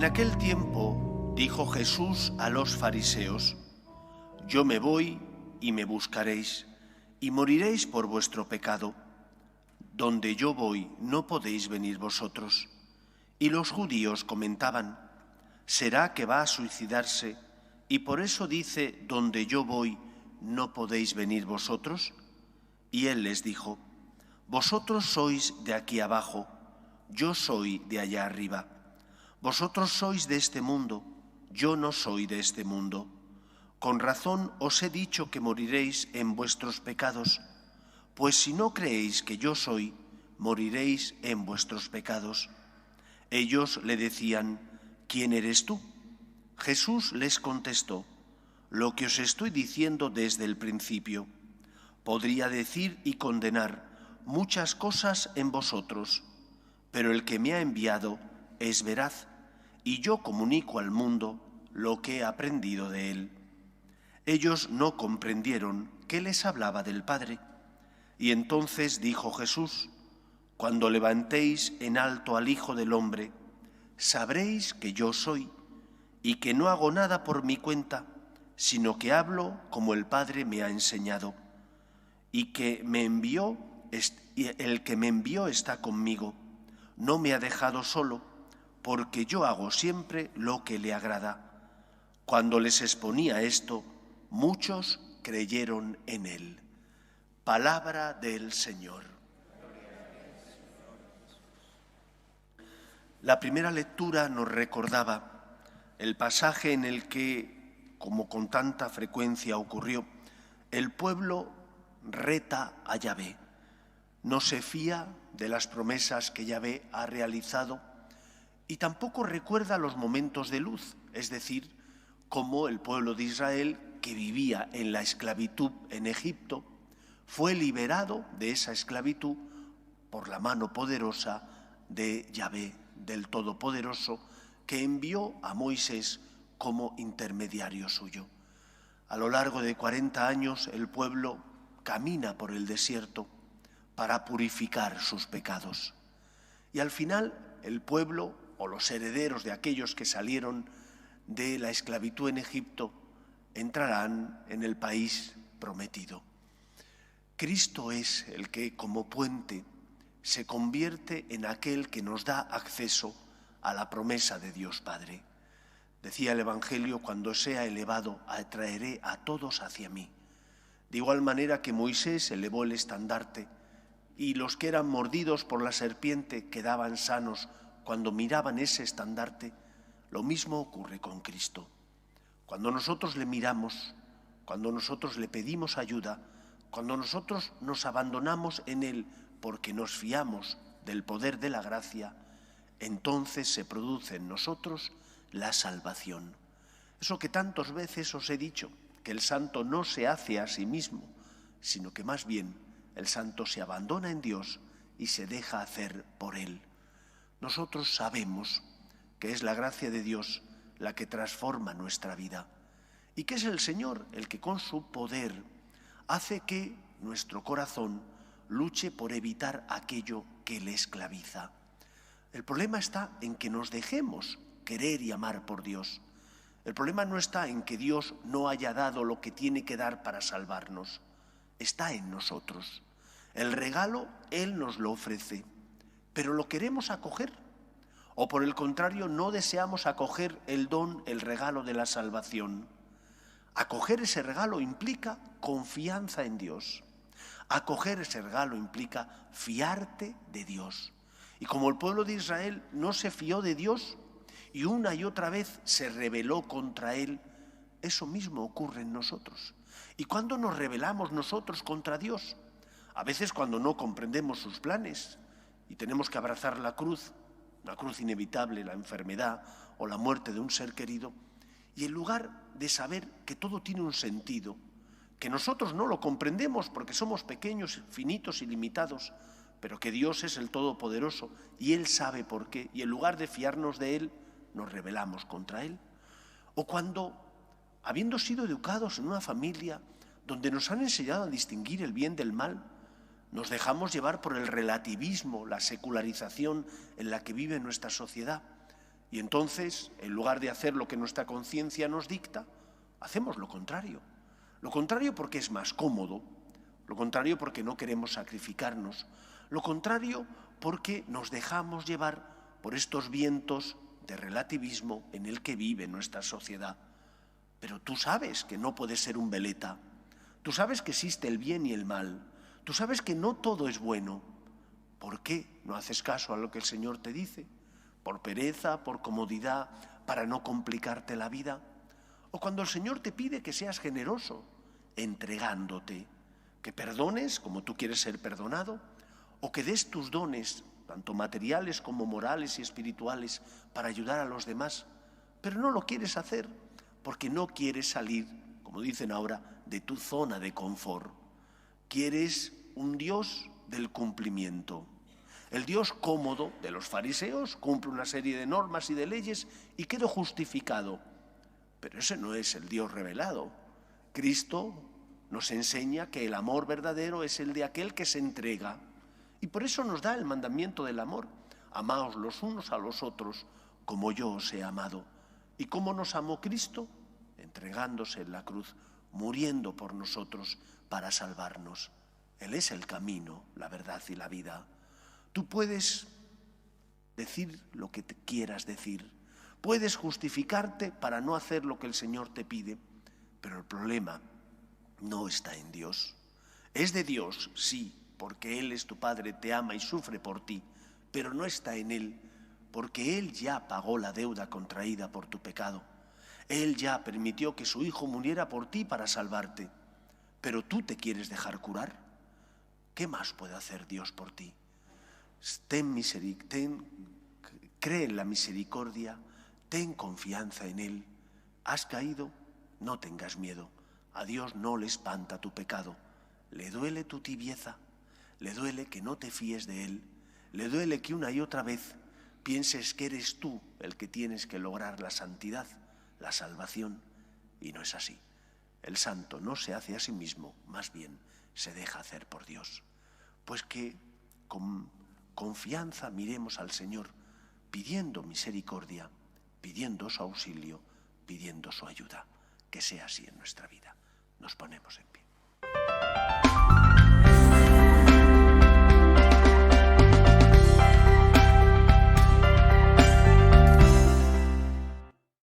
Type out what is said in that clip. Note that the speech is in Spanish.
En aquel tiempo dijo Jesús a los fariseos: Yo me voy y me buscaréis, y moriréis por vuestro pecado. Donde yo voy no podéis venir vosotros. Y los judíos comentaban: ¿será que va a suicidarse y por eso dice, donde yo voy no podéis venir vosotros? Y él les dijo: Vosotros sois de aquí abajo, yo soy de allá arriba. Vosotros sois de este mundo, yo no soy de este mundo. Con razón os he dicho que moriréis en vuestros pecados, pues si no creéis que yo soy, moriréis en vuestros pecados. Ellos le decían: ¿Quién eres tú? Jesús les contestó: Lo que os estoy diciendo desde el principio. Podría decir y condenar muchas cosas en vosotros, pero el que me ha enviado es veraz, y yo comunico al mundo lo que he aprendido de él. Ellos no comprendieron que les hablaba del Padre. Y entonces dijo Jesús: Cuando levantéis en alto al Hijo del Hombre, sabréis que yo soy, y que no hago nada por mi cuenta, sino que hablo como el Padre me ha enseñado, y que el que me envió está conmigo. No me ha dejado solo, porque yo hago siempre lo que le agrada. Cuando les exponía esto, muchos creyeron en él. Palabra del Señor. La primera lectura nos recordaba el pasaje en el que, como con tanta frecuencia ocurrió, el pueblo reta a Yahvé. No se fía de las promesas que Yahvé ha realizado y tampoco recuerda los momentos de luz, es decir, cómo el pueblo de Israel, que vivía en la esclavitud en Egipto, fue liberado de esa esclavitud por la mano poderosa de Yahvé, del Todopoderoso, que envió a Moisés como intermediario suyo. A lo largo de 40 años el pueblo camina por el desierto para purificar sus pecados. Y al final el pueblo, o los herederos de aquellos que salieron de la esclavitud en Egipto, entrarán en el país prometido. Cristo es el que, como puente, se convierte en aquel que nos da acceso a la promesa de Dios Padre. Decía el Evangelio: cuando sea elevado, atraeré a todos hacia mí. De igual manera que Moisés elevó el estandarte y los que eran mordidos por la serpiente quedaban sanos cuando miraban ese estandarte, lo mismo ocurre con Cristo. Cuando nosotros le miramos, cuando nosotros le pedimos ayuda, cuando nosotros nos abandonamos en él porque nos fiamos del poder de la gracia, entonces se produce en nosotros la salvación. Eso que tantas veces os he dicho, que el santo no se hace a sí mismo, sino que más bien el santo se abandona en Dios y se deja hacer por él. Nosotros sabemos que es la gracia de Dios la que transforma nuestra vida y que es el Señor el que con su poder hace que nuestro corazón luche por evitar aquello que le esclaviza. El problema está en que nos dejemos querer y amar por Dios. El problema no está en que Dios no haya dado lo que tiene que dar para salvarnos. Está en nosotros. El regalo Él nos lo ofrece, pero ¿lo queremos acoger? O por el contrario, no deseamos acoger el don, el regalo de la salvación. Acoger ese regalo implica confianza en Dios. Acoger ese regalo implica fiarte de Dios. Y como el pueblo de Israel no se fió de Dios y una y otra vez se rebeló contra Él, eso mismo ocurre en nosotros. ¿Y cuándo nos rebelamos nosotros contra Dios? A veces cuando no comprendemos sus planes y tenemos que abrazar la cruz inevitable, la enfermedad o la muerte de un ser querido, y en lugar de saber que todo tiene un sentido, que nosotros no lo comprendemos porque somos pequeños, finitos y limitados, pero que Dios es el Todopoderoso y Él sabe por qué, y en lugar de fiarnos de Él, nos rebelamos contra Él. O cuando, habiendo sido educados en una familia donde nos han enseñado a distinguir el bien del mal, nos dejamos llevar por el relativismo, la secularización en la que vive nuestra sociedad, Y entonces, en lugar de hacer lo que nuestra conciencia nos dicta, hacemos lo contrario. Lo contrario porque es más cómodo, lo contrario porque no queremos sacrificarnos, lo contrario porque nos dejamos llevar por estos vientos de relativismo en el que vive nuestra sociedad. Pero tú sabes que no puedes ser un veleta, tú sabes que existe el bien y el mal, tú sabes que no todo es bueno. ¿Por qué no haces caso a lo que el Señor te dice? ¿Por pereza, por comodidad, para no complicarte la vida? O cuando el Señor te pide que seas generoso, entregándote, que perdones como tú quieres ser perdonado, o que des tus dones, tanto materiales como morales y espirituales, para ayudar a los demás, pero no lo quieres hacer porque no quieres salir, como dicen ahora, de tu zona de confort. Quieres un Dios del cumplimiento. El Dios cómodo de los fariseos cumple una serie de normas y de leyes y quedó justificado. Pero ese no es el Dios revelado. Cristo nos enseña que el amor verdadero es el de aquel que se entrega. Y por eso nos da el mandamiento del amor. Amaos los unos a los otros como yo os he amado. ¿Y cómo nos amó Cristo? Entregándose en la cruz, muriendo por nosotros para salvarnos. Él es el camino, la verdad y la vida. Tú puedes decir lo que te quieras decir, puedes justificarte para no hacer lo que el Señor te pide, pero el problema no está en Dios. Es de Dios, sí, porque Él es tu Padre, te ama y sufre por ti, pero no está en Él, porque Él ya pagó la deuda contraída por tu pecado. Él ya permitió que su Hijo muriera por ti para salvarte, pero tú te quieres dejar curar. ¿Qué más puede hacer Dios por ti? Cree en la misericordia, ten confianza en Él. ¿Has caído? No tengas miedo. A Dios no le espanta tu pecado. Le duele tu tibieza, le duele que no te fíes de Él, le duele que una y otra vez pienses que eres tú el que tienes que lograr la santidad, la salvación, y no es así. El santo no se hace a sí mismo, más bien se deja hacer por Dios. Pues que con confianza miremos al Señor, pidiendo misericordia, pidiendo su auxilio, pidiendo su ayuda. Que sea así en nuestra vida. Nos ponemos en pie.